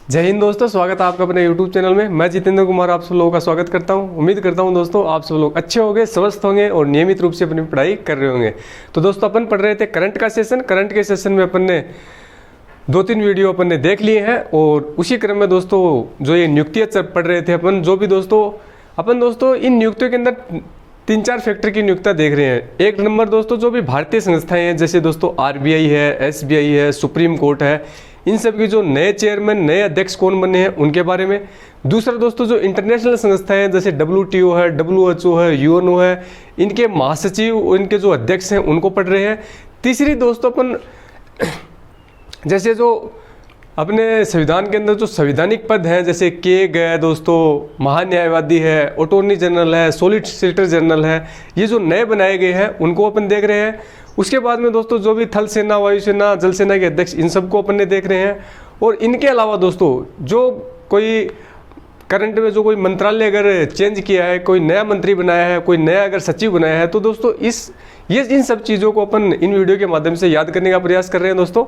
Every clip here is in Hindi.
जय हिंद दोस्तों, स्वागत है आपका अपने YouTube चैनल में। मैं जितेंद्र कुमार आप सब लोगों का स्वागत करता हूं। उम्मीद करता हूं दोस्तों आप सब लोग अच्छे होंगे, स्वस्थ होंगे और नियमित रूप से अपनी पढ़ाई कर रहे होंगे। तो दोस्तों अपन पढ़ रहे थे करंट का सेशन। करंट के सेशन में अपन ने 2-3 वीडियो अपन ने देख लिए हैं और उसी क्रम में दोस्तों जो ये नियुक्तियाँ पढ़ रहे थे अपन, जो भी दोस्तों इन नियुक्तियों के अंदर 3-4 फैक्टर की नियुक्ता देख रहे हैं। एक नंबर दोस्तों जो भी भारतीय संस्थाएं हैं, जैसे दोस्तों RBI है, SBI है, सुप्रीम कोर्ट है, इन सब की जो नए चेयरमैन, नए अध्यक्ष कौन बने हैं उनके बारे में। दूसरा दोस्तों जो इंटरनेशनल संस्थाएं हैं, जैसे WTO है, WHO है, UNO है, इनके महासचिव, इनके जो अध्यक्ष हैं उनको पढ़ रहे हैं। तीसरी दोस्तों अपन जैसे जो अपने संविधान के अंदर जो संवैधानिक पद हैं, जैसे केग है दोस्तों, महान्यायवादी है, अटॉर्नी जनरल है, सॉलिसिटर जनरल है, ये जो नए बनाए गए हैं उनको अपन देख रहे हैं। उसके बाद में दोस्तों जो भी थल सेना, वायुसेना, जल सेना के अध्यक्ष, इन सबको अपन ने देख रहे हैं। और इनके अलावा दोस्तों जो कोई करंट में जो कोई मंत्रालय अगर चेंज किया है, कोई नया मंत्री बनाया है, कोई नया अगर सचिव बनाया है, तो दोस्तों इन सब चीज़ों को अपन इन वीडियो के माध्यम से याद करने का प्रयास कर रहे हैं दोस्तों।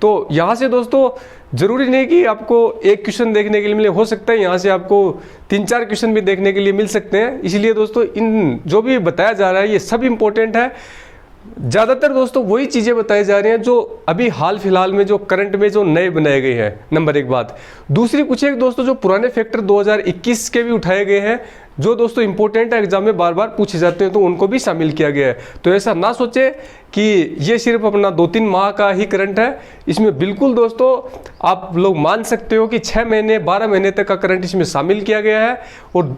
तो यहाँ से दोस्तों जरूरी नहीं कि आपको एक क्वेश्चन देखने के लिए मिले, हो सकता है यहाँ से आपको 3-4 क्वेश्चन भी देखने के लिए मिल सकते हैं। इसलिए दोस्तों इन जो भी बताया जा रहा है ये सब इम्पोर्टेंट है। ज़्यादातर दोस्तों वही चीज़ें बताई जा रही हैं जो अभी हाल फिलहाल में जो करंट में जो नए बनाए गए हैं, नंबर एक बात। दूसरी कुछ एक दोस्तों जो पुराने फैक्टर 2021 के भी उठाए गए हैं, जो दोस्तों इंपॉर्टेंट है, एग्जाम में बार बार पूछे जाते हैं, तो उनको भी शामिल किया गया है। तो ऐसा ना सोचे कि ये सिर्फ अपना 2-3 माह का ही करंट है। इसमें बिल्कुल दोस्तों आप लोग मान सकते हो कि 6 महीने 12 महीने तक का करंट इसमें शामिल किया गया है। और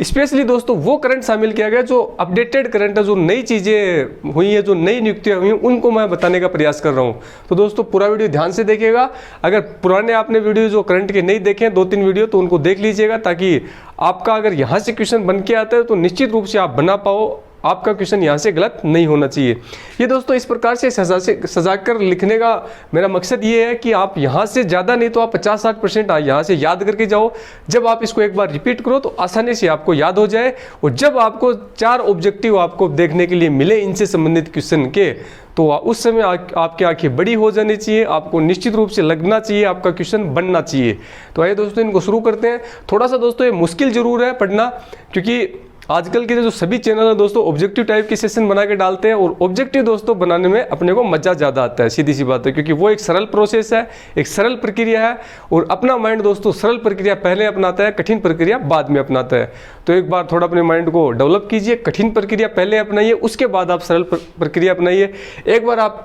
स्पेशली दोस्तों वो करंट शामिल किया गया जो अपडेटेड करंट है, जो नई चीज़ें हुई हैं, जो नई नियुक्तियाँ हुई हैं, उनको मैं बताने का प्रयास कर रहा हूँ। तो दोस्तों पूरा वीडियो ध्यान से देखिएगा। अगर पुराने आपने वीडियो जो करंट के नहीं देखे हैं 2-3 वीडियो, तो उनको देख लीजिएगा, ताकि आपका अगर यहाँ से क्वेश्चन बन के आता है तो निश्चित रूप से आप बना पाओ, आपका क्वेश्चन यहाँ से गलत नहीं होना चाहिए। ये दोस्तों इस प्रकार से सजाकर लिखने का मेरा मकसद ये है कि आप यहाँ से ज़्यादा नहीं तो आप 50-60% यहाँ से याद करके जाओ। जब आप इसको एक बार रिपीट करो तो आसानी से आपको याद हो जाए। और जब आपको 4 ऑब्जेक्टिव आपको देखने के लिए मिले इनसे संबंधित क्वेश्चन के, तो उस समय आपकी आंखें बड़ी हो जानी चाहिए, आपको निश्चित रूप से लगना चाहिए, आपका क्वेश्चन बनना चाहिए। तो आइए दोस्तों इनको शुरू करते हैं। थोड़ा सा दोस्तों ये मुश्किल जरूर है पढ़ना, क्योंकि आजकल के जो सभी चैनल है दोस्तों ऑब्जेक्टिव टाइप के सेशन बना के डालते हैं, और ऑब्जेक्टिव दोस्तों बनाने में अपने को मजा ज़्यादा आता है, सीधी सी बात है, क्योंकि वो एक सरल प्रोसेस है, एक सरल प्रक्रिया है। और अपना माइंड दोस्तों सरल प्रक्रिया पहले अपनाता है, कठिन प्रक्रिया बाद में अपनाता है। तो एक बार थोड़ा अपने माइंड को डेवलप कीजिए, कठिन प्रक्रिया पहले अपनाइए, उसके बाद आप सरल प्रक्रिया अपनाइए। एक बार आप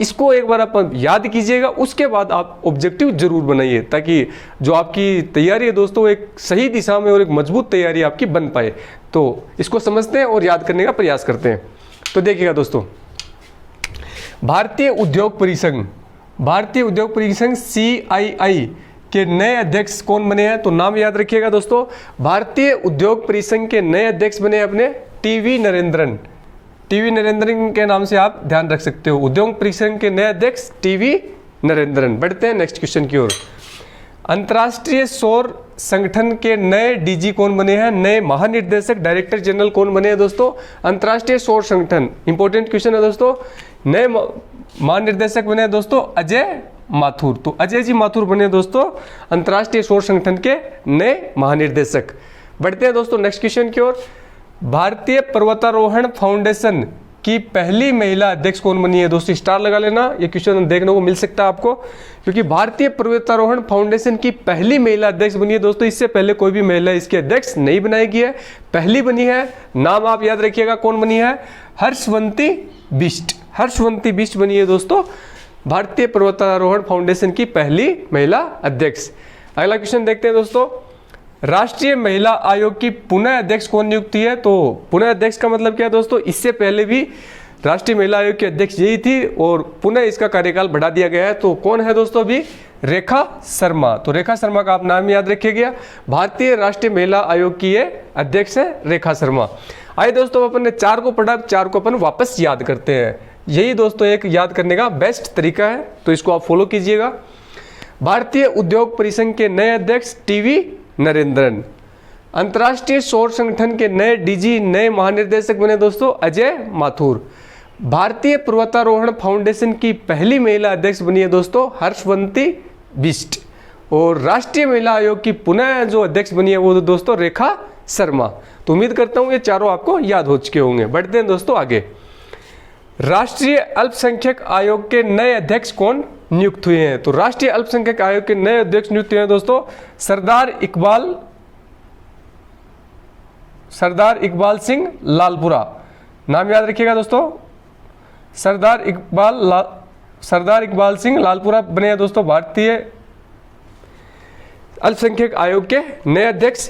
याद कीजिएगा, उसके बाद आप ऑब्जेक्टिव जरूर बनाइए, ताकि जो आपकी तैयारी है दोस्तों एक सही दिशा में और एक मजबूत तैयारी आपकी बन पाए। तो इसको समझते हैं और याद करने का प्रयास करते हैं। तो देखिएगा दोस्तों, भारतीय उद्योग परिसंघ CII के नए अध्यक्ष कौन बने हैं, तो नाम याद रखिएगा दोस्तों। भारतीय उद्योग परिसंघ के नए अध्यक्ष बने अपने TV नरेंद्रन के नाम से आप ध्यान रख सकते हो। उद्योग परिसंघ के नए अध्यक्ष TV नरेंद्रन। बढ़ते हैं नेक्स्ट क्वेश्चन की ओर। अंतर्राष्ट्रीय सौर संगठन के नए DG कौन बने हैं, नए महानिर्देशक डायरेक्टर जनरल कौन बने हैं दोस्तों। अंतर्राष्ट्रीय सौर संगठन, इंपॉर्टेंट क्वेश्चन है दोस्तों। नए महानिर्देशक बने हैं दोस्तों अजय माथुर। तो अजय जी माथुर बने दोस्तों अंतर्राष्ट्रीय सौर संगठन के नए महानिर्देशक। बढ़ते हैं दोस्तों नेक्स्ट क्वेश्चन की ओर। भारतीय पर्वतारोहण फाउंडेशन की पहली महिला अध्यक्ष कौन बनी है दोस्तों। स्टार लगा लेना, ये क्वेश्चन देखने को मिल सकता है आपको, क्योंकि भारतीय पर्वतारोहण फाउंडेशन की पहली महिला अध्यक्ष बनी है दोस्तों। इससे पहले कोई भी महिला इसकी अध्यक्ष नहीं बनाई गई है, पहली बनी है। नाम आप याद रखिएगा कौन बनी है, हर्षवंती बिष्ट बनी है दोस्तों भारतीय पर्वतारोहण फाउंडेशन की पहली महिला अध्यक्ष। अगला क्वेश्चन देखते हैं दोस्तों। राष्ट्रीय महिला आयोग की पुनः अध्यक्ष कौन नियुक्त है, तो पुनः अध्यक्ष का मतलब क्या है दोस्तों, इससे पहले भी राष्ट्रीय महिला आयोग की अध्यक्ष यही थी और पुनः इसका कार्यकाल बढ़ा दिया गया है। तो कौन है दोस्तों अभी, रेखा शर्मा। तो रेखा शर्मा का आप नाम याद रखिएगा, भारतीय राष्ट्रीय महिला आयोग की ये अध्यक्ष है रेखा शर्मा। आइए दोस्तों अपन ने 4 को पढ़ा, 4 को अपन वापस याद करते हैं। यही दोस्तों एक याद करने का बेस्ट तरीका है, तो इसको आप फॉलो कीजिएगा। भारतीय उद्योग परिसंघ के नए अध्यक्ष TV नरेंद्रन। अंतर्राष्ट्रीय सौर संगठन के नए DG, नए महानिर्देशक बने दोस्तों अजय माथुर। भारतीय पर्वतारोहण फाउंडेशन की पहली महिला अध्यक्ष बनी है दोस्तों हर्षवंती बिष्ट। और राष्ट्रीय महिला आयोग की पुनः जो अध्यक्ष बनी है वो दोस्तों रेखा शर्मा। तो उम्मीद करता हूं ये चारों आपको याद हो चुके होंगे। बढ़ते हैं दोस्तों आगे। राष्ट्रीय अल्पसंख्यक आयोग के नए अध्यक्ष कौन नियुक्त हुए हैं? तो राष्ट्रीय अल्पसंख्यक आयोग के नए अध्यक्ष नियुक्त हुए हैं दोस्तों सरदार इकबाल सिंह लालपुरा। नाम याद रखिएगा दोस्तों, सरदार इकबाल सिंह लालपुरा बने हैं दोस्तों भारतीय अल्पसंख्यक आयोग के नए अध्यक्ष।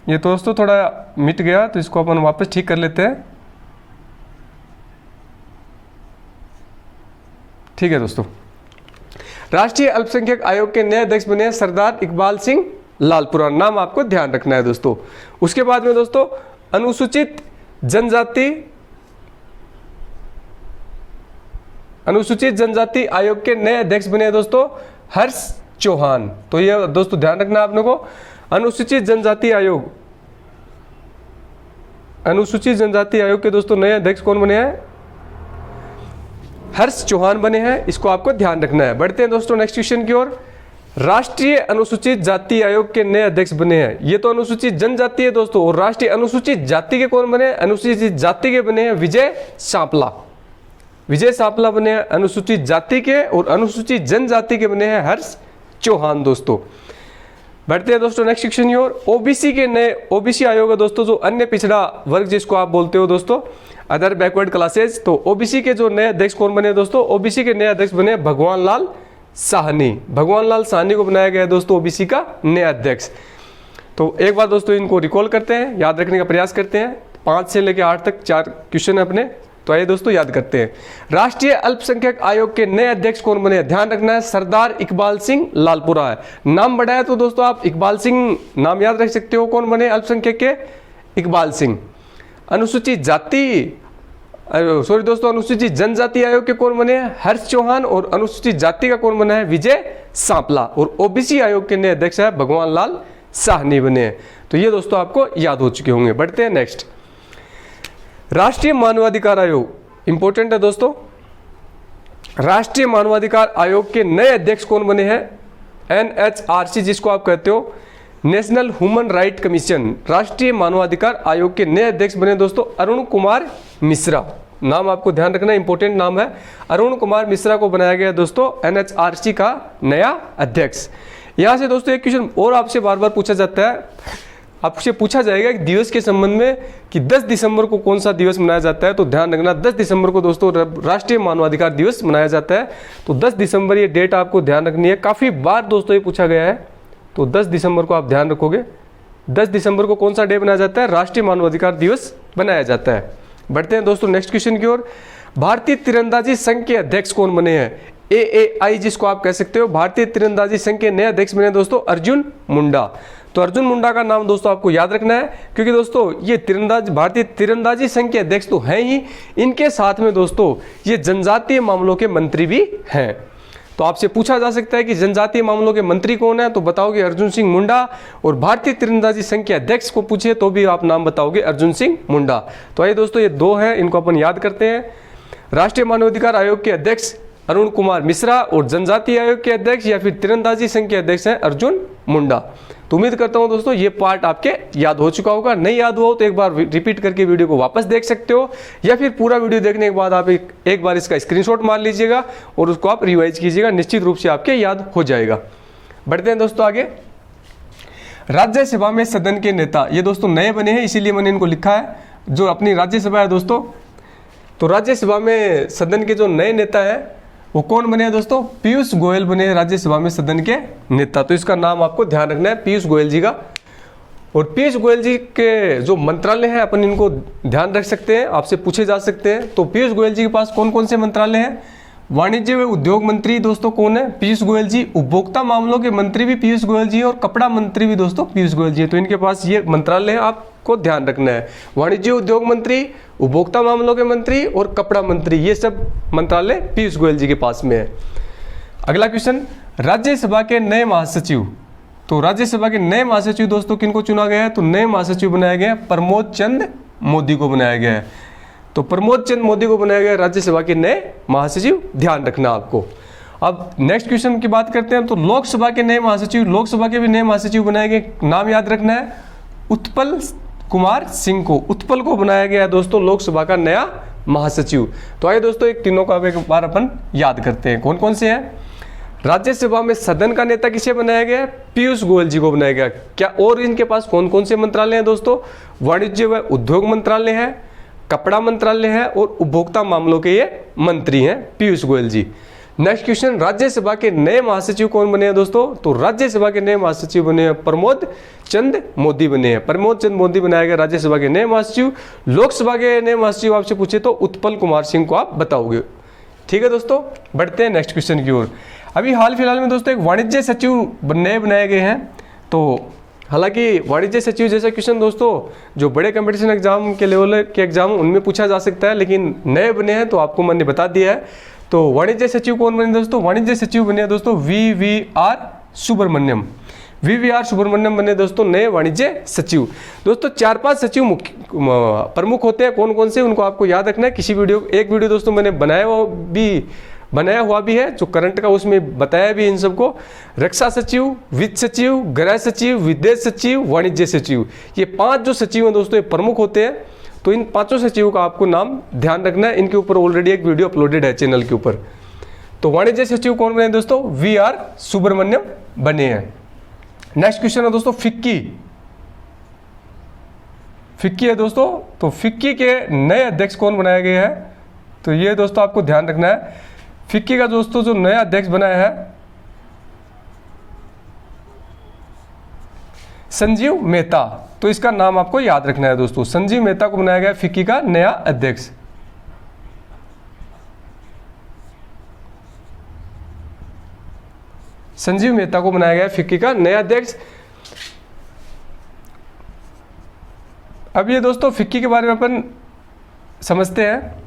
ये दोस्तों थोड़ा मिट गया तो इसको अपन वापस ठीक कर लेते हैं। ठीक है दोस्तों, राष्ट्रीय अल्पसंख्यक आयोग के नए अध्यक्ष बने हैं सरदार इकबाल सिंह लालपुरा। नाम आपको ध्यान रखना है दोस्तों। उसके बाद में दोस्तों अनुसूचित जनजाति आयोग के नए अध्यक्ष बने हैं दोस्तों हर्ष चौहान। तो ये दोस्तों ध्यान रखना है आपने को। अनुसूचित जनजाति आयोग के दोस्तों नए अध्यक्ष कौन बने हैं? हर्ष चौहान बने हैं। इसको आपको ध्यान रखना है। बढ़ते हैं दोस्तों नेक्स्ट क्वेश्चन की ओर। राष्ट्रीय अनुसूचित जाति आयोग के नए अध्यक्ष बने हैं, ये तो अनुसूचित जनजाति है दोस्तों, और राष्ट्रीय अनुसूचित जाति के कौन बने? अनुसूचित जाति के बने हैं विजय सांपला बने हैं अनुसूचित जाति के, और अनुसूचित जनजाति के बने हैं हर्ष चौहान दोस्तों। बढ़ते हैं दोस्तों नेक्स्ट क्वेश्चन की ओर। ओबीसी के नए ओबीसी आयोग है दोस्तों, जो अन्य पिछड़ा वर्ग जिसको आप बोलते हो दोस्तों, अदर बैकवर्ड क्लासेज। तो ओबीसी के जो नए अध्यक्ष कौन बने दोस्तों? ओबीसी के नए अध्यक्ष बने भगवान लाल साहनी को बनाया गया है दोस्तों ओबीसी का नया अध्यक्ष। तो एक बार दोस्तों इनको रिकॉल करते हैं, याद रखने का प्रयास करते हैं। 5 से लेकर 8 तक 4 क्वेश्चन है अपने, तो आइए दोस्तों याद करते हैं। राष्ट्रीय अल्पसंख्यक आयोग के नए अध्यक्ष कौन बने? ध्यान रखना है सरदार इकबाल सिंह लालपुरा है। नाम बड़ा है तो दोस्तों आप इकबाल सिंह नाम याद रख सकते हो। कौन बने अल्पसंख्यक के? इकबाल सिंह। अनुसूचित जनजाति आयोग के कौन बने? हर्ष चौहान। और अनुसूचित जाति का कौन बना है? विजय सांपला। और ओबीसी आयोग के नए अध्यक्ष है भगवान लाल साहनी बने हैं। तो ये दोस्तों आपको याद हो चुके होंगे। बढ़ते हैं नेक्स्ट। राष्ट्रीय मानवाधिकार आयोग इंपॉर्टेंट है दोस्तों। राष्ट्रीय मानवाधिकार आयोग के नए अध्यक्ष कौन बने हैं? NHRC जिसको आप कहते हो, नेशनल ह्यूमन राइट कमीशन। राष्ट्रीय मानवाधिकार आयोग के नए अध्यक्ष बने दोस्तों अरुण कुमार मिश्रा। नाम आपको ध्यान रखना, इंपॉर्टेंट नाम है। अरुण कुमार मिश्रा को बनाया गया दोस्तों NHRC का नया अध्यक्ष। यहां से दोस्तों एक क्वेश्चन और आपसे बार बार पूछा जाता है, आपसे पूछा जाएगा एक दिवस के संबंध में कि 10 दिसंबर को कौन सा दिवस मनाया जाता है। तो ध्यान रखना 10 दिसंबर को दोस्तों राष्ट्रीय मानवाधिकार दिवस मनाया जाता है। तो 10 दिसंबर ये डेट आपको ध्यान रखनी है। काफी बार दोस्तों ये पूछा गया है, तो 10 दिसंबर को आप ध्यान रखोगे। 10 दिसंबर को कौन सा डे बनाया जाता है? राष्ट्रीय मानवाधिकार दिवस बनाया जाता है। बढ़ते हैं दोस्तों नेक्स्ट क्वेश्चन की ओर। भारतीय तीरंदाजी संघ के अध्यक्ष कौन बने हैं? AAI जिसको आप कह सकते हो, भारतीय तीरंदाजी संघ के नए अध्यक्ष बने दोस्तों अर्जुन मुंडा। तो अर्जुन मुंडा का नाम दोस्तों आपको याद रखना है, क्योंकि दोस्तों ये भारतीय तीरंदाजी संघ के अध्यक्ष तो हैं ही, इनके साथ में दोस्तों ये जनजातीय मामलों के मंत्री भी हैं। तो आपसे पूछा जा सकता है कि जनजातीय मामलों के मंत्री कौन है, तो बताओगे अर्जुन सिंह मुंडा। और भारतीय तीरंदाजी संघ के अध्यक्ष को पूछे तो भी आप नाम बताओगे अर्जुन सिंह मुंडा। तो आइए दोस्तों ये 2 हैं, इनको अपन याद करते हैं। राष्ट्रीय मानवाधिकार आयोग के अध्यक्ष अरुण कुमार मिश्रा, और जनजातीय आयोग के अध्यक्ष या फिर तीरंदाजी संघ के अध्यक्ष हैं अर्जुन मुंडा। तो उम्मीद करता हूं दोस्तों ये पार्ट आपके याद हो चुका होगा। नहीं याद हुआ हो तो एक बार रिपीट करके वीडियो को वापस देख सकते हो, या फिर पूरा वीडियो देखने के बाद आप एक बार इसका स्क्रीनशॉट मार लीजिएगा और उसको आप रिवाइज कीजिएगा, निश्चित रूप से आपके याद हो जाएगा। बढ़ते हैं दोस्तों आगे। राज्यसभा में सदन के नेता, ये दोस्तों नए बने हैं इसीलिए मैंने इनको लिखा है, जो अपनी राज्यसभा है दोस्तों। तो राज्यसभा में सदन के जो नए नेता है वो कौन बने हैं दोस्तों? पीयूष गोयल बने हैं राज्यसभा में सदन के नेता। तो इसका नाम आपको ध्यान रखना है, पीयूष गोयल जी का। और पीयूष गोयल जी के जो मंत्रालय हैं अपन इनको ध्यान रख सकते हैं, आपसे पूछे जा सकते हैं। तो पीयूष गोयल जी के पास कौन कौन से मंत्रालय हैं? वाणिज्य व उद्योग मंत्री दोस्तों कौन है? पीयूष गोयल जी। उपभोक्ता मामलों के मंत्री भी पीयूष गोयल जी, और कपड़ा मंत्री भी दोस्तों पीयूष गोयल जी है। तो इनके पास ये मंत्रालय है, आपको ध्यान रखना है। वाणिज्य उद्योग मंत्री, उपभोक्ता मामलों के मंत्री और कपड़ा मंत्री, ये सब मंत्रालय पीयूष गोयल जी के पास में है। अगला क्वेश्चन, राज्यसभा के नए महासचिव। तो राज्यसभा के नए महासचिव दोस्तों किनको चुना गया है? तो नए महासचिव बनाया गया प्रमोद चंद मोदी को बनाया गया है। तो प्रमोद चंद मोदी को बनाया गया राज्यसभा के नए महासचिव, ध्यान रखना आपको। अब नेक्स्ट क्वेश्चन की बात करते हैं। तो लोकसभा के नए महासचिव, लोकसभा के भी नए महासचिव बनाए गए, नाम याद रखना है, उत्पल कुमार सिंह को, उत्पल को बनाया गया है दोस्तों लोकसभा का नया महासचिव। तो आइए दोस्तों एक तीनों का एक बार अपन याद करते हैं, कौन कौन से हैं। राज्यसभा में सदन का नेता किसे बनाया गया है? पीयूष गोयल जी को बनाया गया। क्या और इनके पास कौन कौन से मंत्रालय हैं दोस्तों? वाणिज्य व उद्योग मंत्रालय है, कपड़ा मंत्रालय है और उपभोक्ता मामलों के ये मंत्री हैं पीयूष गोयल जी। नेक्स्ट क्वेश्चन, राज्यसभा के नए महासचिव कौन बने हैं दोस्तों? तो राज्यसभा के नए महासचिव बने हैं प्रमोद चंद मोदी बने हैं, प्रमोद चंद मोदी बनाया गया राज्यसभा के नए महासचिव। लोकसभा के नए महासचिव आपसे पूछे तो उत्पल कुमार सिंह को आप बताओगे। ठीक है दोस्तों, बढ़ते हैं नेक्स्ट क्वेश्चन की ओर। अभी हाल फिलहाल में दोस्तों एक वाणिज्य सचिव नए बनाए गए हैं। तो हालांकि वाणिज्य सचिव जैसा क्वेश्चन दोस्तों जो बड़े कंपटीशन एग्जाम के लेवल के एग्जाम उनमें पूछा जा सकता है, लेकिन नए बने हैं तो आपको मैंने बता दिया है। तो वाणिज्य सचिव कौन बने दोस्तों? वाणिज्य सचिव बने दोस्तों VVR सुब्रमण्यम, VVR सुब्रमण्यम बने दोस्तों नए वाणिज्य सचिव। दोस्तों 4-5 सचिव मुख्य प्रमुख होते हैं, कौन कौन से उनको आपको याद रखना है। किसी वीडियो, एक वीडियो दोस्तों मैंने बनाया हुआ भी है जो करंट का, उसमें बताया भी इन सबको। रक्षा सचिव, वित्त सचिव, गृह सचिव, विदेश सचिव, वाणिज्य सचिव, ये 5 जो सचिव हैं दोस्तों ये प्रमुख होते हैं। तो इन 5 सचिवों का आपको नाम ध्यान रखना है, इनके ऊपर ऑलरेडी एक वीडियो अपलोडेड है चैनल के ऊपर। तो वाणिज्य सचिव कौन बने दोस्तों? VR सुब्रमण्यम बने हैं। नेक्स्ट क्वेश्चन है दोस्तों फिक्की, फिक्की है दोस्तों। तो फिक्की के नए अध्यक्ष कौन बनाए गए हैं? तो ये दोस्तों आपको ध्यान रखना है, फिक्की का दोस्तों जो नया अध्यक्ष बनाया है संजीव मेहता। तो इसका नाम आपको याद रखना है दोस्तों, संजीव मेहता को बनाया गया फिक्की का नया अध्यक्ष। संजीव मेहता को बनाया गया फिक्की का नया अध्यक्ष। अब ये दोस्तों फिक्की के बारे में अपन समझते हैं।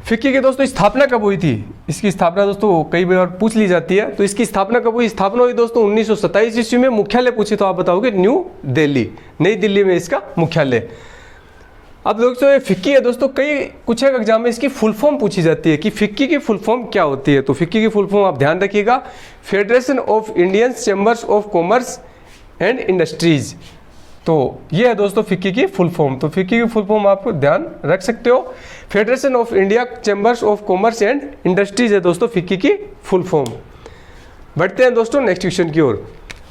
फिक्की के दोस्तों स्थापना कब हुई थी? इसकी स्थापना दोस्तों कई बार पूछ ली जाती है। तो इसकी स्थापना कब हुई? स्थापना हुई दोस्तों 1927 ईस्वी में। मुख्यालय पूछे तो आप बताओगे न्यू दिल्ली, नई दिल्ली में इसका मुख्यालय। अब दोस्तों ये फिक्की है दोस्तों, कई कुछ एक एग्जाम में इसकी फुल फॉर्म पूछी जाती है कि फिक्की की फुल फॉर्म क्या होती है। तो फिक्की की फुल फॉर्म आप ध्यान रखिएगा, federation of Indian chambers of commerce and industries. तो ये है दोस्तों फिक्की की फुल फॉर्म। तो फिक्की की फुल फॉर्म आपको ध्यान रख सकते हो, federation of India chambers of commerce and industries है दोस्तों फिक्की की फुल फॉर्म। बढ़ते हैं दोस्तों नेक्स्ट क्वेश्चन की ओर।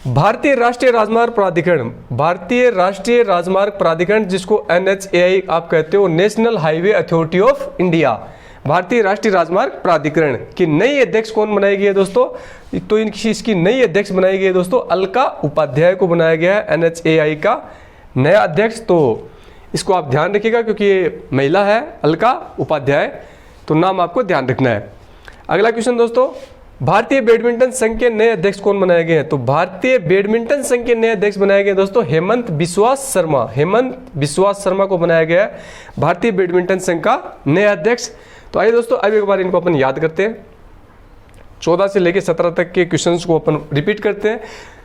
भारतीय राष्ट्रीय राजमार्ग प्राधिकरण, भारतीय राष्ट्रीय राजमार्ग प्राधिकरण जिसको NHAI आप कहते हो, national highway authority of India, भारतीय राष्ट्रीय राजमार्ग प्राधिकरण की नई अध्यक्ष कौन बनाई गई है दोस्तों? तो इसकी नई अध्यक्ष बनाई गई है दोस्तों अलका उपाध्याय को बनाया गया है NHAI का नया अध्यक्ष। तो इसको आप ध्यान रखिएगा क्योंकि ये महिला है अलका उपाध्याय, तो नाम आपको ध्यान रखना है। अगला क्वेश्चन दोस्तों, भारतीय बैडमिंटन संघ के नए अध्यक्ष कौन बनाए गए हैं? तो भारतीय बैडमिंटन संघ के नए अध्यक्ष बनाए गए दोस्तों हेमंत बिस्वास शर्मा, हेमंत बिस्वास शर्मा को बनाया गया है भारतीय बैडमिंटन संघ का नया अध्यक्ष। तो आइए दोस्तों अब एक बार इनको अपन याद करते हैं, 14 से लेकर 17 तक के क्वेश्चंस को अपन रिपीट करते हैं।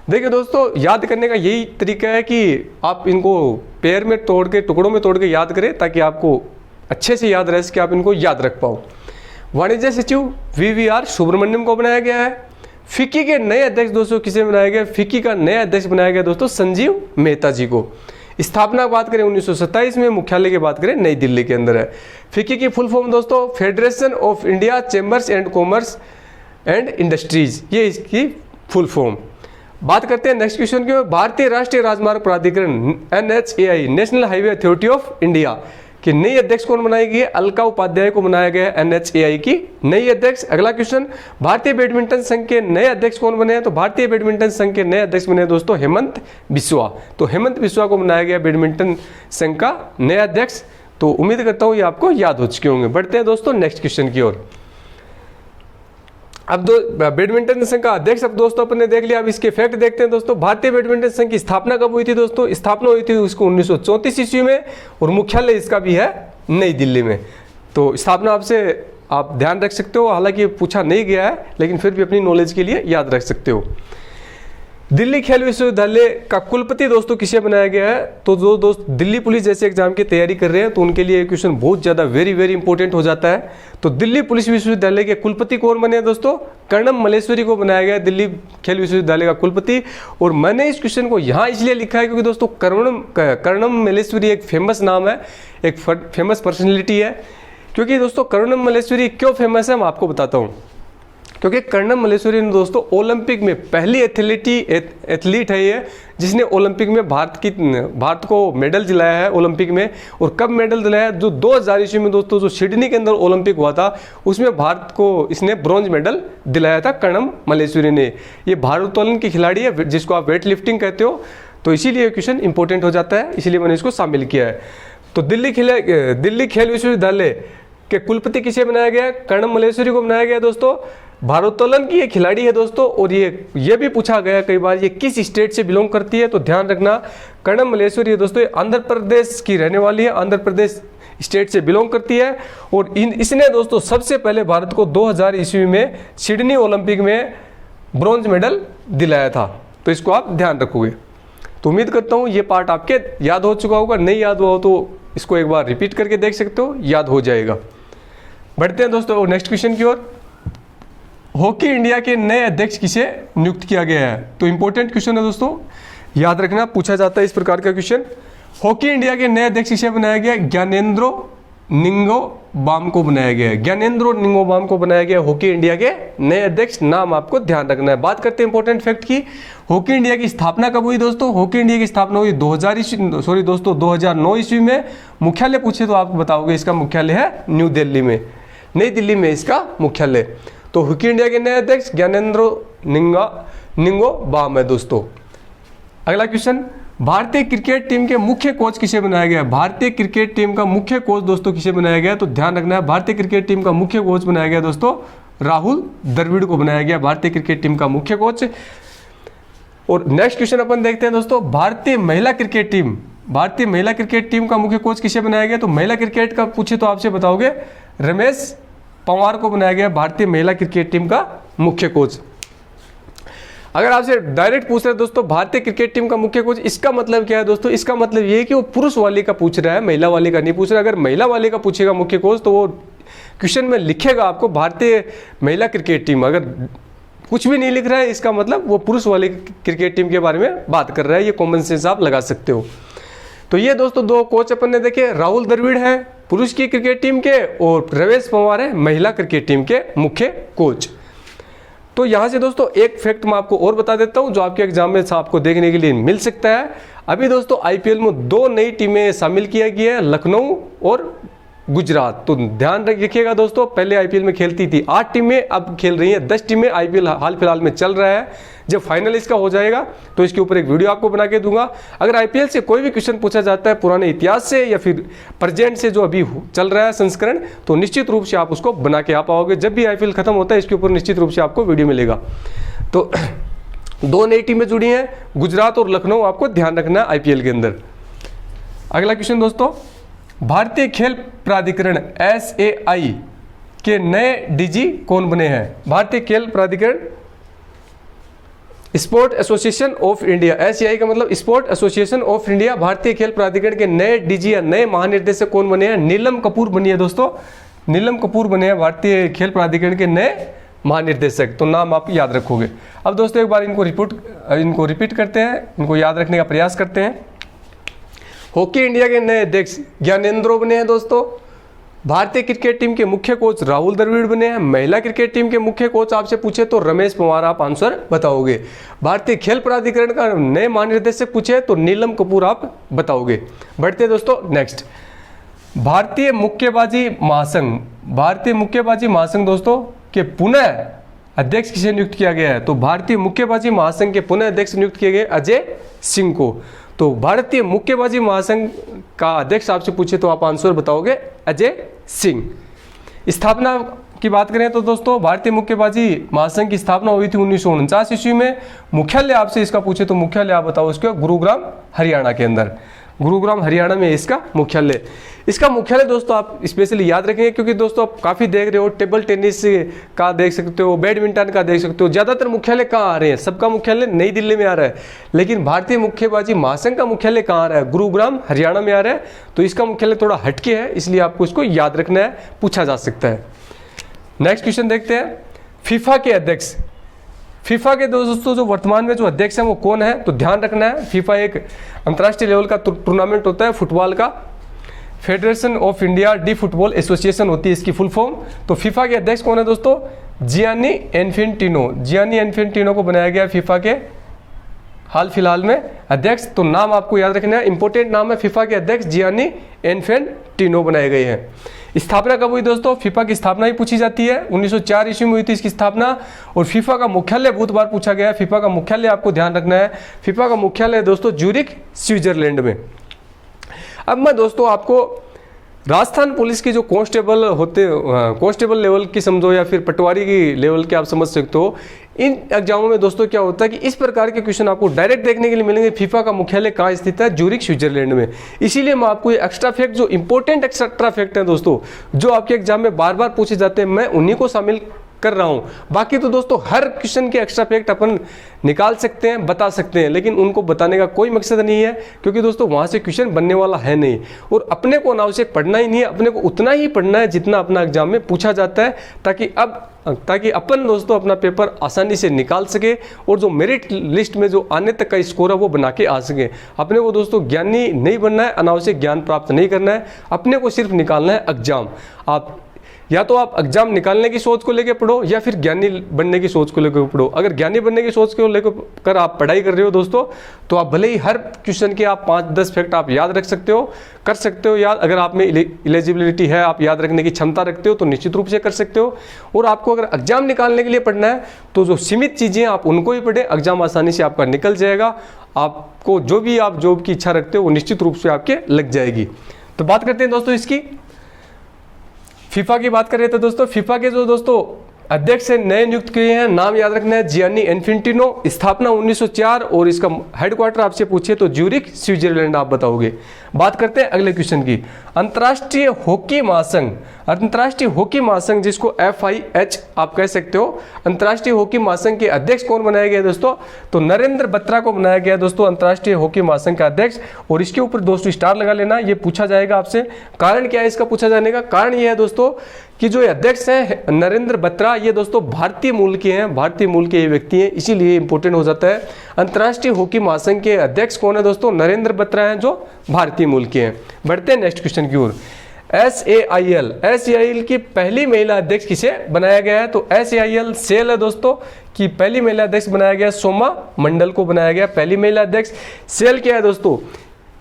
देखिए दोस्तों याद करने का यही तरीका है कि आप इनको पेयर में तोड़ के, टुकड़ों में तोड़ के याद करें ताकि आपको अच्छे से याद रह सके, आप इनको याद रख पाओ। वाणिज्य सचिव VVR सुब्रमण्यम को बनाया गया है। फिक्की के नए अध्यक्ष दोस्तों किसे बनाया गया? फिक्की का नया अध्यक्ष बनाया गया दोस्तों संजीव मेहता जी को। स्थापना की बात करें 1927 में, मुख्यालय की बात करें नई दिल्ली के अंदर है। फिक्की की फुल फॉर्म दोस्तों federation of India chambers and commerce and industries, ये इसकी फुल फॉर्म। बात करते हैं नेक्स्ट क्वेश्चन की। भारतीय राष्ट्रीय राजमार्ग प्राधिकरण NHAI, national highway authority of India कि नई अध्यक्ष कौन बनाई गई है? अलका उपाध्याय को बनाया गया है NHAI की नई अध्यक्ष। अगला क्वेश्चन, भारतीय बैडमिंटन संघ के नए अध्यक्ष कौन बने हैं? तो भारतीय बैडमिंटन संघ के नए अध्यक्ष बने दोस्तों हेमंत बिस्वा। तो हेमंत बिस्वा को बनाया गया बैडमिंटन संघ का नया अध्यक्ष। तो उम्मीद करता हूं ये आपको याद हो चुके होंगे। बढ़ते हैं दोस्तों नेक्स्ट क्वेश्चन की ओर। अब बैडमिंटन संघ का अध्यक्ष अब दोस्तों अपन ने देख लिया, अब इसके फैक्ट देखते हैं दोस्तों। भारतीय बैडमिंटन संघ की स्थापना कब हुई थी दोस्तों? स्थापना हुई थी उसको 1934 ईस्वी में और मुख्यालय इसका भी है नई दिल्ली में। तो स्थापना आपसे आप ध्यान रख सकते हो, हालांकि पूछा नहीं गया है लेकिन फिर भी अपनी नॉलेज के लिए याद रख सकते हो। दिल्ली खेल विश्वविद्यालय का कुलपति दोस्तों किसे बनाया गया है? तो जो दोस्त दिल्ली पुलिस जैसे एग्जाम की तैयारी कर रहे हैं तो उनके लिए क्वेश्चन बहुत ज़्यादा वेरी इंपॉर्टेंट हो जाता है। तो दिल्ली पुलिस विश्वविद्यालय के कुलपति कौन बने हैं दोस्तों? कर्णम मल्लेश्वरी को बनाया गया दिल्ली खेल विश्वविद्यालय का कुलपति। और मैंने इस क्वेश्चन को यहाँ इसलिए लिखा है क्योंकि दोस्तों कर्णम मल्लेश्वरी एक फेमस नाम है, एक फेमस पर्सनैलिटी है। क्योंकि दोस्तों कर्णम मल्लेश्वरी क्यों फेमस है मैं आपको बताता हूँ। क्योंकि कर्णम मल्लेश्वरी ने दोस्तों ओलंपिक में पहली एथलीट है ये जिसने ओलंपिक में भारत को मेडल दिलाया है ओलंपिक में। और कब मेडल दिलाया? जो 2000 ईस्वी में दोस्तों जो सिडनी के अंदर ओलंपिक हुआ था उसमें भारत को इसने ब्रॉन्ज मेडल दिलाया था कर्णम मल्लेश्वरी ने। ये भारोत्तोलन की खिलाड़ी है जिसको आप वेट लिफ्टिंग कहते हो। तो इसीलिए क्वेश्चन इंपॉर्टेंट हो जाता है, इसीलिए मैंने इसको शामिल किया है। तो दिल्ली खेल विश्वविद्यालय के कुलपति किसे बनाया गया? कर्णम मल्लेश्वरी को बनाया गया दोस्तों। भारोत्तोलन की ये खिलाड़ी है दोस्तों। और ये भी पूछा गया कई बार ये किस स्टेट से बिलोंग करती है, तो ध्यान रखना कर्णम मल्लेश्वरी है दोस्तों आंध्र प्रदेश की रहने वाली है, आंध्र प्रदेश स्टेट से बिलोंग करती है। और इसने दोस्तों सबसे पहले भारत को 2000 ईस्वी में सिडनी ओलंपिक में ब्रॉन्ज मेडल दिलाया था। तो इसको आप ध्यान रखोगे। तो उम्मीद करता हूँ ये पार्ट आपके याद हो चुका होगा, नहीं याद हुआ हो तो इसको एक बार रिपीट करके देख सकते हो, याद हो जाएगा। बढ़ते हैं दोस्तों नेक्स्ट क्वेश्चन की ओर। हॉकी इंडिया के नए अध्यक्ष किसे नियुक्त किया गया है? तो इंपॉर्टेंट क्वेश्चन है दोस्तों, याद रखना, पूछा जाता है इस प्रकार का क्वेश्चन। हॉकी इंडिया के नए अध्यक्ष किसे बनाया गया? ज्ञानेंद्रो निंगोबाम को बनाया गया है। ज्ञानेंद्रो निंगोबाम को बनाया गया हॉकी इंडिया के नए अध्यक्ष। नाम आपको ध्यान रखना है। बात करते हैं इंपॉर्टेंट फैक्ट की। हॉकी इंडिया की स्थापना कब हुई दोस्तों? हॉकी इंडिया की स्थापना हुई 2009 ईस्वी में। मुख्यालय पूछे तो आप बताओगे इसका मुख्यालय है न्यू दिल्ली में, नई दिल्ली में इसका मुख्यालय। तो हॉकी इंडिया के नए अध्यक्ष ज्ञानेंद्रो निंगोबाम है दोस्तों। अगला क्वेश्चन, भारतीय क्रिकेट टीम के मुख्य कोच किसे बनाया गया? भारतीय क्रिकेट टीम का मुख्य कोच दोस्तों किसे बनाया गया? तो ध्यान रखना है, भारतीय क्रिकेट टीम का मुख्य कोच बनाया गया दोस्तों राहुल द्रविड़ को बनाया गया भारतीय क्रिकेट टीम का मुख्य कोच। और नेक्स्ट क्वेश्चन अपन देखते हैं दोस्तों, भारतीय महिला क्रिकेट टीम का मुख्य कोच किसे बनाया गया? तो महिला क्रिकेट का पूछे तो आपसे बताओगे रमेश पंवार को बनाया गया भारतीय महिला क्रिकेट टीम का मुख्य कोच। अगर आपसे डायरेक्ट पूछ रहे हैं दोस्तों भारतीय क्रिकेट टीम का मुख्य कोच, इसका मतलब क्या है दोस्तों? इसका मतलब ये है कि वो पुरुष वाले का पूछ रहा है, महिला वाले का नहीं पूछ रहा है। अगर महिला वाले का पूछेगा मुख्य कोच तो वो क्वेश्चन में लिखेगा आपको भारतीय महिला क्रिकेट टीम। अगर कुछ भी नहीं लिख रहा है इसका मतलब वो पुरुष वाले क्रिकेट टीम के बारे में बात कर रहा है। ये कॉमन सेंस आप लगा सकते हो। तो ये दोस्तों दो कोच अपन ने देखे, राहुल द्रविड़ है पुरुष की क्रिकेट टीम के और रमेश पंवार है महिला क्रिकेट टीम के मुख्य कोच। तो यहाँ से दोस्तों एक फैक्ट मैं आपको और बता देता हूँ जो आपके एग्जाम में आपको देखने के लिए मिल सकता है। अभी दोस्तों आईपीएल में 2 नई टीमें शामिल किया गया है, लखनऊ और गुजरात। तो ध्यान रखिएगा दोस्तों, पहले आईपीएल में खेलती थी 8 टीमें, अब खेल रही हैं 10 टीमें। आईपीएल हाल फिलहाल में चल रहा है। जब फाइनल इसका हो जाएगा तो इसके ऊपर एक वीडियो आपको बना के दूंगा। अगर आईपीएल से कोई भी क्वेश्चन पूछा जाता है पुराने इतिहास से या फिर प्रेजेंट से जो अभी चल रहा है संस्करण, तो निश्चित रूप से आप उसको बना के आ पाओगे। जब भी आईपीएल खत्म होता है इसके ऊपर निश्चित रूप से आपको वीडियो मिलेगा। तो 2 नई टीमें जुड़ी हैं, गुजरात और लखनऊ, आपको ध्यान रखना है आईपीएल के अंदर। अगला क्वेश्चन दोस्तों, भारतीय खेल प्राधिकरण SAI के नए डीजी कौन बने हैं? भारतीय खेल प्राधिकरण sport association of India, SAI का मतलब स्पोर्ट एसोसिएशन ऑफ इंडिया। भारतीय खेल प्राधिकरण के नए डीजी या नए महानिर्देशक कौन बने हैं? नीलम कपूर बनी है दोस्तों, नीलम कपूर बने हैं भारतीय खेल प्राधिकरण के नए महानिर्देशक। तो नाम आप याद रखोगे। अब दोस्तों एक बार इनको रिपीट करते हैं, इनको याद रखने का प्रयास करते हैं। हॉकी इंडिया के नए अध्यक्ष ज्ञानेंद्रो बने हैं दोस्तों। भारतीय क्रिकेट टीम के मुख्य कोच राहुल द्रविड़ बने हैं। महिला क्रिकेट टीम के मुख्य कोच आपसे पूछे तो रमेश पंवार आप आंसर बताओगे। भारतीय खेल प्राधिकरण का नए महानिर्देशक पूछे तो नीलम कपूर आप बताओगे। बढ़ते दोस्तों नेक्स्ट, भारतीय मुक्केबाजी महासंघ दोस्तों के पुनः अध्यक्ष किसे नियुक्त किया गया है? तो भारतीय मुक्केबाजी महासंघ के पुनः अध्यक्ष नियुक्त किए गए अजय सिंह को। तो भारतीय मुक्केबाजी महासंघ का अध्यक्ष आपसे पूछे तो आप आंसर बताओगे अजय सिंह। स्थापना की बात करें तो दोस्तों भारतीय मुक्केबाजी महासंघ की स्थापना हुई थी 1949 ईस्वी में। मुख्यालय आपसे इसका पूछे तो मुख्यालय आप बताओ इसके गुरुग्राम हरियाणा के अंदर। गुरुग्राम हरियाणा में इसका मुख्यालय। इसका मुख्यालय दोस्तों आप स्पेशली याद रखेंगे, क्योंकि दोस्तों आप काफ़ी देख रहे हो, टेबल टेनिस का देख सकते हो, बैडमिंटन का देख सकते हो, ज़्यादातर मुख्यालय कहाँ आ रहे हैं, सबका मुख्यालय नई दिल्ली में आ रहा है, लेकिन भारतीय मुक्केबाजी महासंघ का मुख्यालय कहाँ आ रहा है, गुरुग्राम हरियाणा में आ रहा है। तो इसका मुख्यालय थोड़ा हटके है, इसलिए आपको इसको याद रखना है, पूछा जा सकता है। नेक्स्ट क्वेश्चन देखते हैं, फीफा के अध्यक्ष, फीफा के दोस्तों जो वर्तमान में जो अध्यक्ष हैं वो कौन है, तो ध्यान रखना है, फीफा एक अंतर्राष्ट्रीय लेवल का टूर्नामेंट होता है फुटबॉल का, federation of India D football association होती है इसकी फुल फॉर्म। तो फीफा के अध्यक्ष कौन है दोस्तों, जियानी इन्फेंटिनो, जियानी इन्फेंटिनो को बनाया गया फीफा के हाल फिलहाल में अध्यक्ष। तो नाम आपको याद रखना है, इंपॉर्टेंट नाम है फीफा के अध्यक्ष जियानी इन्फेंटिनो बनाए गए हैं। स्थापना कब हुई दोस्तों, फीफा की स्थापना ही पूछी जाती है, 1904 ईस्वी में हुई थी इसकी स्थापना। और फीफा का मुख्यालय बहुत बार पूछा गया है, फीफा का मुख्यालय आपको ध्यान रखना है, फीफा का मुख्यालय दोस्तों ज्यूरिख स्विट्जरलैंड में। अब मैं दोस्तों आपको राजस्थान पुलिस की जो कांस्टेबल होते, कांस्टेबल लेवल की समझो या फिर पटवारी की लेवल के आप समझ सकते हो, इन एग्जामों में दोस्तों क्या होता है कि इस प्रकार के क्वेश्चन आपको डायरेक्ट देखने के लिए मिलेंगे। फीफा का मुख्यालय कहाँ स्थित है, ज्यूरिख स्विट्जरलैंड में। इसीलिए मैं आपको ये एक्स्ट्रा फैक्ट, जो इंपॉर्टेंट एक्स्ट्रा फैक्ट हैं दोस्तों, जो आपके एग्जाम में बार बार पूछे जाते हैं, मैं उन्हीं को शामिल कर रहा हूं। बाकी तो दोस्तों हर क्वेश्चन के एक्स्ट्रा फैक्ट अपन निकाल सकते हैं, बता सकते हैं, लेकिन उनको बताने का कोई मकसद नहीं है, क्योंकि दोस्तों वहां से क्वेश्चन बनने वाला है नहीं। और अपने को अनावश्यक पढ़ना ही नहीं है, अपने को उतना ही पढ़ना है जितना अपना एग्जाम में पूछा जाता है, ताकि अपन दोस्तों अपना पेपर आसानी से निकाल सके और जो मेरिट लिस्ट में जो आने तक का स्कोर है वो बना के आ सके। अपने को दोस्तों ज्ञानी नहीं बनना है, अनावश्यक ज्ञान प्राप्त नहीं करना है, अपने को सिर्फ निकालना है एग्जाम। आप या तो आप एग्जाम निकालने की सोच को लेकर पढ़ो, या फिर ज्ञानी बनने की सोच को लेकर पढ़ो। अगर ज्ञानी बनने की सोच को लेकर आप पढ़ाई कर रहे हो दोस्तों, तो आप भले ही हर क्वेश्चन के आप 5-10 फैक्ट आप याद रख सकते हो, कर सकते हो याद। अगर आप में एलिजिबिलिटी है, आप याद रखने की क्षमता रखते हो, तो निश्चित रूप से कर सकते हो। और आपको अगर एग्जाम निकालने के लिए पढ़ना है, तो जो सीमित चीज़ें आप उनको ही पढ़ें, एग्जाम आसानी से आपका निकल जाएगा। आपको जो भी आप जॉब की इच्छा रखते हो वो निश्चित रूप से आपके लग जाएगी। तो बात करते हैं दोस्तों इसकी, फीफा की बात कर रहे थे दोस्तों। फीफा के जो दोस्तों अध्यक्ष से नए नियुक्त किए हैं, नाम याद रखना है, जियानी इन्फेंटिनो, स्थापना 1904, और इसका हेडक्वार्टर आपसे पूछे तो ज्यूरिख स्विट्जरलैंड आप बताओगे। बात करते हैं अगले क्वेश्चन की, अंतर्राष्ट्रीय हॉकी महासंघ, अंतर्राष्ट्रीय हॉकी महासंघ जिसको FIH आप कह सकते हो, अंतर्राष्ट्रीय हॉकी महासंघ के अध्यक्ष कौन बनाया गया दोस्तों, तो नरेंद्र बत्रा को बनाया गया दोस्तों अंतर्राष्ट्रीय हॉकी महासंघ का अध्यक्ष। और इसके ऊपर दोस्तों स्टार लगा लेना, ये पूछा जाएगा आपसे। कारण क्या है इसका पूछा जाने का, कारण ये है दोस्तों कि जो अध्यक्ष हैं नरेंद्र बत्रा, ये दोस्तों भारतीय मूल के हैं, भारतीय मूल के ये व्यक्ति हैं, इसीलिए इंपॉर्टेंट हो जाता है। अंतर्राष्ट्रीय हॉकी महासंघ के अध्यक्ष कौन है दोस्तों, नरेंद्र बत्रा हैं, जो भारतीय मूल के हैं। बढ़ते हैं नेक्स्ट क्वेश्चन की ओर। SAIL की पहली महिला अध्यक्ष किसे बनाया गया है, तो SAIL सेल है दोस्तों कि पहली महिला अध्यक्ष बनाया गया, सोमा मंडल को बनाया गया पहली महिला अध्यक्ष। सेल क्या है दोस्तों,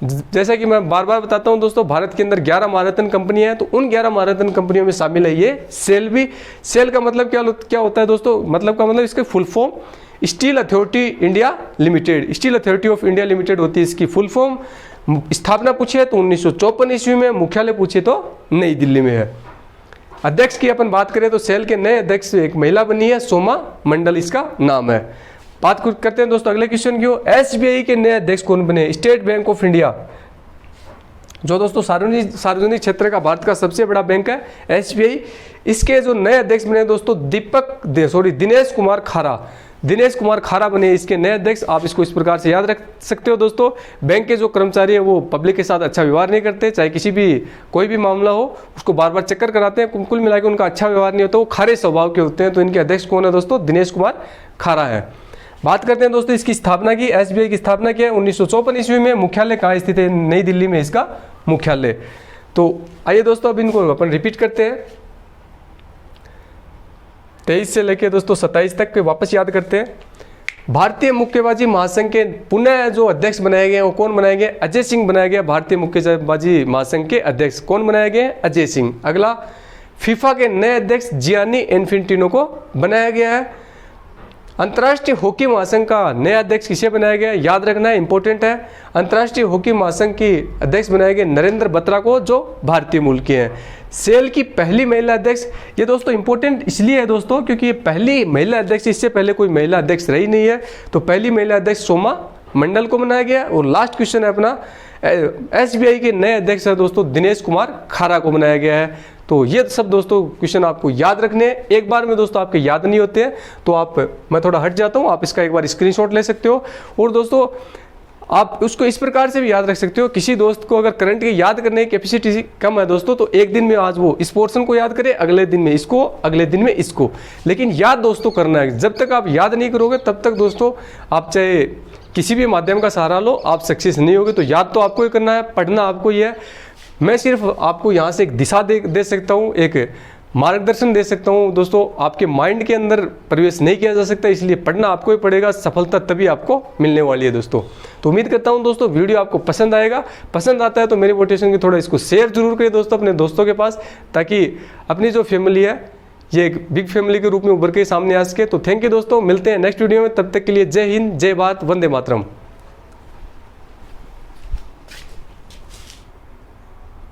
जैसा कि मैं बार बार बताता हूं दोस्तों, भारत के अंदर 11 महारत्न कंपनियां हैं, तो उन 11 महारत्न कंपनियों में शामिल है ये सेल भी। सेल का मतलब क्या होता है दोस्तों, मतलब का मतलब इसके full form steel authority India limited, steel authority of India limited होती है इसकी फुल फॉर्म। स्थापना पूछे तो 1954 ईस्वी में, मुख्यालय पूछे तो नई दिल्ली में है। अध्यक्ष की अपन बात करें तो सेल के नए अध्यक्ष एक महिला बनी है, सोमा मंडल इसका नाम है। बात करते हैं दोस्तों अगले क्वेश्चन की। SBI के नए अध्यक्ष कौन बने, स्टेट बैंक ऑफ इंडिया, जो दोस्तों सार्वजनिक क्षेत्र का भारत का सबसे बड़ा बैंक है SBI। इसके जो नए अध्यक्ष बने दोस्तों दिनेश कुमार खारा, दिनेश कुमार खारा बने इसके नए अध्यक्ष। आप इसको इस प्रकार से याद रख सकते हो दोस्तों। बैंक के जो कर्मचारी हैं वो पब्लिक के साथ अच्छा व्यवहार नहीं करते, चाहे कोई भी मामला हो उसको बार बार चक्कर कराते हैं, कुल मिलाकर उनका अच्छा व्यवहार नहीं होता, वो खारे स्वभाव के होते हैं। तो इनके अध्यक्ष कौन है दोस्तों, दिनेश कुमार खारा है। बात करते हैं दोस्तों इसकी स्थापना की। SBI की स्थापना की है 1954 ईस्वी में। मुख्यालय कहाँ स्थित है, नई दिल्ली में इसका मुख्यालय। तो आइए दोस्तों अब इनको अपन रिपीट करते हैं, 23 से लेकर दोस्तों 27 तक के वापस याद करते हैं। भारतीय मुक्केबाजी महासंघ के पुनः जो अध्यक्ष बनाए गए वो कौन बनाए गए, अजय सिंह बनाया गया। भारतीय मुक्केबाजी महासंघ के अध्यक्ष कौन बनाए गए, अजय सिंह। अगला, फीफा के नए अध्यक्ष जियानी इन्फेंटिनो को बनाया गया है। अंतर्राष्ट्रीय हॉकी महासंघ का नया अध्यक्ष किसे बनाया गया, याद रखना है, इंपॉर्टेंट है। अंतर्राष्ट्रीय हॉकी महासंघ की अध्यक्ष बनाए गए नरेंद्र बत्रा को, जो भारतीय मूल के हैं। सेल की पहली महिला अध्यक्ष, ये दोस्तों इंपॉर्टेंट इसलिए है दोस्तों क्योंकि ये पहली महिला अध्यक्ष, इससे पहले कोई महिला अध्यक्ष रही नहीं है, तो पहली महिला अध्यक्ष सोमा मंडल को बनाया गया। और लास्ट क्वेश्चन है अपना, SBI के नए अध्यक्ष है दोस्तों दिनेश कुमार खारा को बनाया गया है। तो ये सब दोस्तों क्वेश्चन आपको याद रखने हैं, एक बार में दोस्तों आपके याद नहीं होते हैं, तो मैं थोड़ा हट जाता हूँ, आप इसका एक बार स्क्रीनशॉट ले सकते हो। और दोस्तों आप उसको इस प्रकार से भी याद रख सकते हो, किसी दोस्त को अगर करंट की याद करने की कैपेसिटी कम है दोस्तों, तो एक दिन में आज वो इस पोर्शन को याद करे, अगले दिन में इसको, अगले दिन में इसको, लेकिन याद दोस्तों करना है। जब तक आप याद नहीं करोगे तब तक दोस्तों आप चाहे किसी भी माध्यम का सहारा लो, आप सक्सेस नहीं होगे। तो याद तो आपको ही करना है, पढ़ना आपको ही है। मैं सिर्फ आपको यहाँ से एक दिशा दे सकता हूँ, एक मार्गदर्शन दे सकता हूँ दोस्तों। आपके माइंड के अंदर प्रवेश नहीं किया जा सकता, इसलिए पढ़ना आपको ही पड़ेगा, सफलता तभी आपको मिलने वाली है दोस्तों। तो उम्मीद करता हूँ दोस्तों वीडियो आपको पसंद आएगा। पसंद आता है तो मेरी मोटिवेशन की थोड़ा इसको शेयर जरूर करिए दोस्तों अपने दोस्तों के पास, ताकि अपनी जो फैमिली है ये एक बिग फैमिली के रूप में उभर के सामने आ सके। तो थैंक यू दोस्तों, मिलते हैं नेक्स्ट वीडियो में, तब तक के लिए जय हिंद, जय भारत, वंदे मातरम।